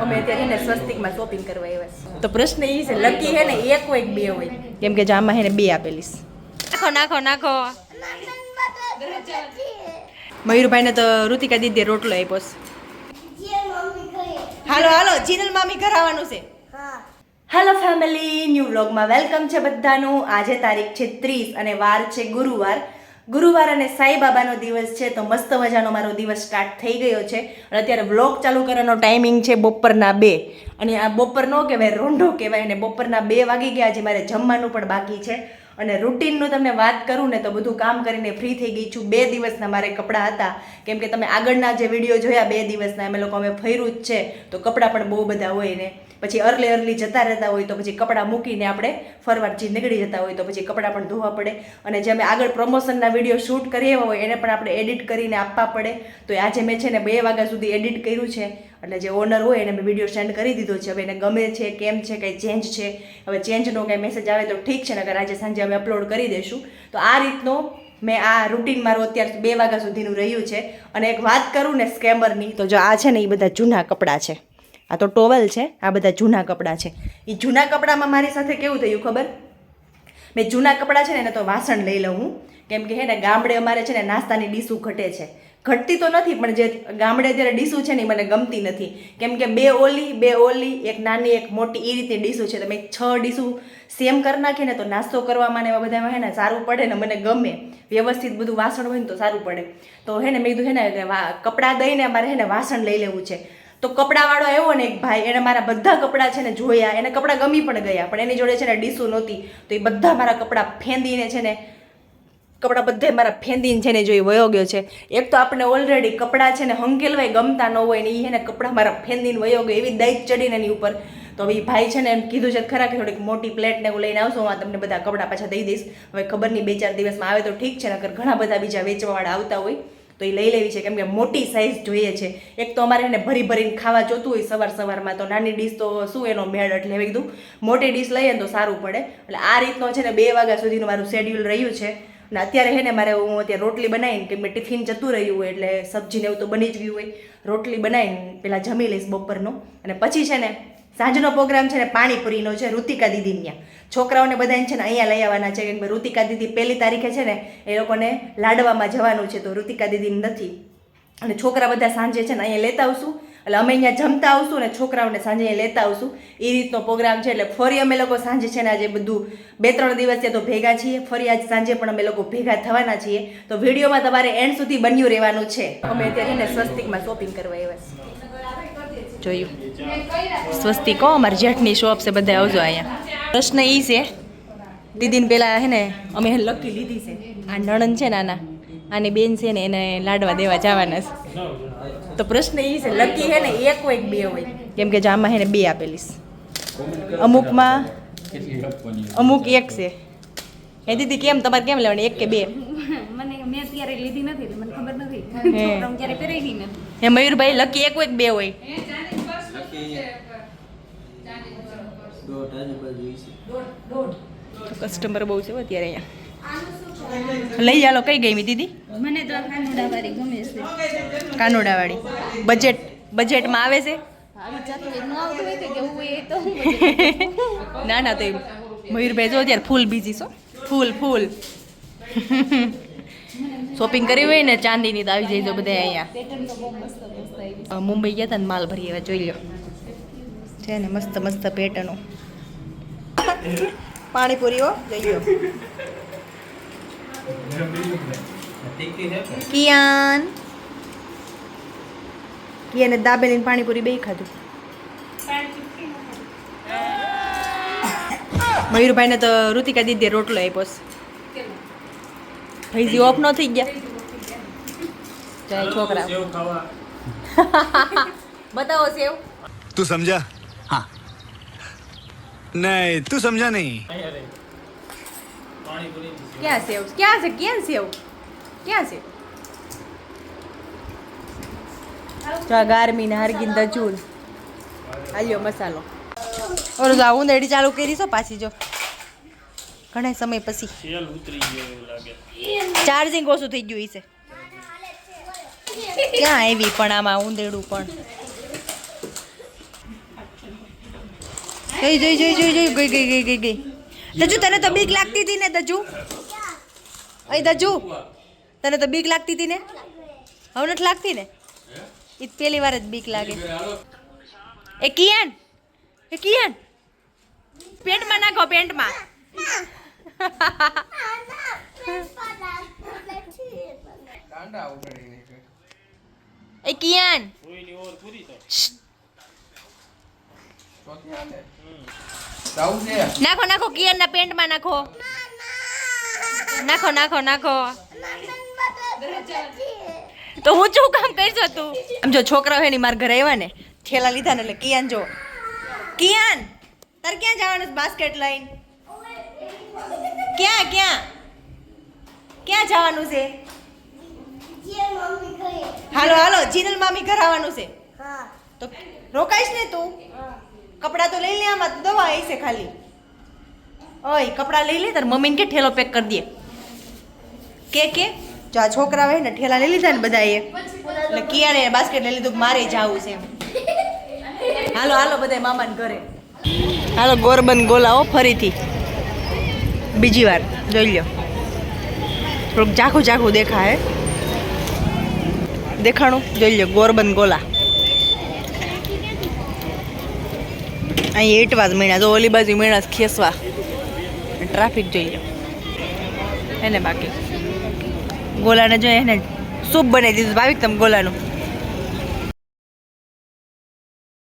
અમે અત્યારે ને સ્વસ્તિકમાં શોપિંગ કરવા આવ્યા તો પ્રશ્ન એ છે લકી હે ને એક હોય કે બે હોય કેમ કે આમાં હે ને બે આપેલીશ નાખો નાખો મયુરભાઈ ને તો ઋતિકા દીદી રોટલો આપ્યો હાલો હાલો જીનલ મામી ઘર આવવાનું છે હેલો ફેમિલી ન્યૂ વ્લોગમાં વેલકમ છે બધાનું આજે તારીખ છે 30 અને વાર છે ગુરુવાર અને સાઈબાબાનો દિવસ છે તો મસ્ત મજાનો મારો દિવસ સ્ટાર્ટ થઈ ગયો છે અને અત્યારે વ્લોગ ચાલુ કરવાનો ટાઈમિંગ છે બપોરના 2 અને આ બપોર નો કહેવાય રોંઢો કહેવાય અને બપોરના 2 વાગી ગયા છે મારે જમવાનું પણ બાકી છે અને રૂટીનનું તમને વાત કરું ને તો બધું કામ કરીને ફ્રી થઈ ગઈ છું 2 દિવસના મારે કપડાં હતા કેમ કે તમે આગળના જે વિડીયો જોયા 2 દિવસના અમે ફર્યું જ છે તો કપડાં પણ બહુ બધા હોય ને પછી અર્લી જતા રહેતા હોય તો પછી કપડાં મૂકીને આપણે ફરવાથી નીકળી જતા હોય તો પછી કપડાં પણ ધોવા પડે અને જે અમે આગળ પ્રમોશનના વિડીયો શૂટ કર્યા હોય એને પણ આપણે એડિટ કરીને આપવા પડે તો આજે મેં છે ને 2 વાગ્યા સુધી એડિટ કર્યું છે એટલે જે ઓનર હોય એને મેં વિડીયો સેન્ડ કરી દીધો છે હવે એને ગમે છે કેમ છે કંઈ ચેન્જ છે હવે ચેન્જનો કંઈ મેસેજ આવે તો ઠીક છે નકર આજે સાંજે અમે અપલોડ કરી દઈશું તો આ રીતનો મેં આ રૂટીન મારું અત્યાર 2 વાગ્યા સુધીનું રહ્યું છે અને એક વાત કરું ને સ્કેમરની તો જો આ છે ને એ બધા જૂના કપડાં છે આ તો ટોવેલ છે આ બધા જૂના કપડાં છે એ જૂના કપડામાં મારી સાથે કેવું થયું ખબર મેં જૂના કપડાં છે ને એને તો વાસણ લઈ લઉં હું કેમ કે હે ને ગામડે અમારે છે ને નાસ્તાની ડીશું ઘટે છે ઘટતી તો નથી પણ જે ગામડે અત્યારે ડીશું છે ને એ મને ગમતી નથી કેમ કે બે ઓલી એક નાની એક મોટી એ રીતે ડીશું છે તમે 6 ડીશું સેમ કરી નાખીએ ને તો નાસ્તો કરવામાં ને એવા બધામાં હે ને સારું પડે ને મને ગમે વ્યવસ્થિત બધું વાસણ હોય ને તો સારું પડે તો હે ને મેં કીધું હે ને કપડાં દઈને અમારે હે ને વાસણ લઈ લેવું છે તો કપડાવાળો આવ્યો ને એક ભાઈ એને મારા બધા કપડાં છે ને જોયા એને કપડાં ગમી પણ ગયા પણ એની જોડે છે ને ડીશું નહોતી તો એ બધા મારા કપડાં ફેંદીને છે ને કપડાં બધે મારા ફેંદીને છે ને જોઈ વયો ગયો છે એક તો આપણે ઓલરેડી કપડાં છે ને હંકેલવાય ગમતા ન હોય ને એ એને કપડાં મારા ફેંદીને વયો ગયો એવી દાઈત ચડીને એની ઉપર તો હવે ભાઈ છે ને એમ કીધું છે ખરા કે થોડીક મોટી પ્લેટ ને હું લઈને આવશો હું તમને બધા કપડાં પાછા દઈ દઈશ હવે ખબર નહીં 2-4 દિવસમાં આવે તો ઠીક છે નકર ઘણા બધા બીજા વેચવાવાળા આવતા હોય તો એ લઈ લેવી છે કેમ કે મોટી સાઇઝ જોઈએ છે એક તો અમારે એને ભરીને ખાવા જોતું હોય સવારમાં તો નાની ડીશ તો શું એનો મેળ એટલે હવે કીધું મોટી ડીશ લઈએ ને તો સારું પડે એટલે આ રીતનો છે ને 2 વાગ્યા સુધીનું મારું શેડ્યુલ રહ્યું છે અને અત્યારે હે ને મારે હું અત્યારે રોટલી બનાવીને કેમ કે ટિફિન જતું રહ્યું હોય એટલે સબ્જીને એવું તો બની જ ગયું હોય રોટલી બનાવીને પહેલાં જમી લઈશ બપોરનો અને પછી છે ને સાંજનો પ્રોગ્રામ છે ને પાણીપુરીનો છે ઋતિકા દીદી ત્યાં છોકરાઓને બધાને છે ને અહીંયા લઈ આવવાના છે કેમ કે ઋતિકા દીદી 1 તારીખે છે ને એ લોકોને લાડવામાં જવાનું છે તો ઋતિકા દીદી નથી અને છોકરા બધા સાંજે છે ને અહીંયા લેતા આવશું એટલે અમે અહીંયા જમતા આવશું ને છોકરાઓને સાંજે અહીંયા લેતા આવશું એ રીતનો પ્રોગ્રામ છે એટલે ફરી અમે લોકો સાંજે છે ને આજે બધું 2-3 દિવસ તો ભેગા છીએ ફરી આજ સાંજે પણ અમે લોકો ભેગા થવાના છીએ તો વિડીયોમાં તમારે એન્ડ સુધી બન્યું રહેવાનું છે અમે અત્યારે ને સ્વસ્તિકમાં શોપિંગ કરવા આવ્યા જોયું સ્વસ્તિક અમારી જેઠની શોપ છે બધા આવજો અહીંયા પ્રશ્ન એ છે દીદીને પહેલાં હે ને અમે લકી લીધી છે આ નણંદ છે ને આની બેન છે ને એને લાડવા દેવા જવાના છે તો પ્રશ્ન એ છે લકી હે ને એક હોય કે બે હોય કેમ કે આમાં હે ને 2 આપેલીશ અમુકમાં અમુક એક છે એ દીદી કેમ તમારે કેમ લેવાની એક કે 2 મેં ત્યારે લીધી નથી મને ખબર નથી છોકરાઓ ત્યારે પહેરેલી નથી હે મયુરભાઈ લકી એક હોય કે 2 હોય કસ્ટમર બહુ છે અત્યારે અહીંયા લઈ ચાલો કઈ ગઈ દીદી મને તો કાનોડાવાળી ગમે છે કાનોડાવાળી બજેટમાં આવે છે ના તો એવું મયુરભાઈ જો અત્યારે ફૂલ બીજી છો ફૂલ શોપિંગ કરી હોય ને ચાંદીની તો આવી જાય બધા અહીંયા મુંબઈ ગયા હતા ને માલ ભરી એવા જોઈ લો છે ને મસ્ત પેટર્નો પાણીપુરીઓ જોઈ લો કિયાને દાબેલીને પાણીપુરી બે ખાધું મયુરભાઈને તો ઋતિકા દીદીએ રોટલો આપ્યો ફૈઝી ઓફ ન થઈ ગયા જય છોકરા બતાવો સેવ તું સમજા हाँ नहीं तू समझा नहीं ક્યાં સેવ ક્યાં છે જો ગારમી ને હરગીન દજૂલ આલ્યો મસાલો ઓર જા ઉંદેડી ચાલુ કરી છો પાછી જો ઘણા સમય પછી સેલ ઉતરી ગયો એવું લાગે ચાર્જિંગ ઓછું થઈ ગયું છે ક્યાં આવી પણ આમાં ઉંદેડું પણ ગઈ દજુ તને તો બીક લાગતી હતી ને દજુ દજુ તને તો બીક લાગતી હતી ને હવે નથી લાગતી ને એ પહેલી વાર જ બીક લાગે એ કિયાન પેન્ટમાં નાખો પેન્ટમાં એ કિયાન નાખો કિયાન ના પેન્ટમાં નાખો તો હું શું કામ કરશો તું આમ જો છોકરા હોય ને મારા ઘરે આવ્યા ને થેલા લીધા ને એટલે કિયાન જો કિયાન તાર ક્યાં જવાનું બાસ્કેટ લઈને ક્યાં જવાનું છે હાલો જીનલ મામી ઘર આવવાનું છે તો રોકાઈશ ને તું કપડાં તો લઈ લે આમાં તો દવા આવી છે ખાલી ઓય કપડાં લઈ લે તાર મમ્મીને કે ઠેલો પેક કરી દે કે જો આ છોકરા હોય ને ઠેલા લઈ લીધા ને બધાએ એટલે કિયાને બાસ્કેટ લઈ લીધું કે મારે જવું છે એમ હાલો બધા મામાને ઘરે હાલો ગોરબંધ ગોલાઓ ફરીથી બીજી વાર જોઈ લો થોડુંક ઝાખું દેખાય દેખાણું જોઈ લો ગોરબંધ ગોલા અહીં એટવા જ મળ્યા તો ઓલી બાજુ મળ્યા ખેસવા ટ્રાફિક જોઈ લો એને બાકી ગોલાને જો એને સૂપ બનાવી દીધું ભાવિક તમે ગોલાનું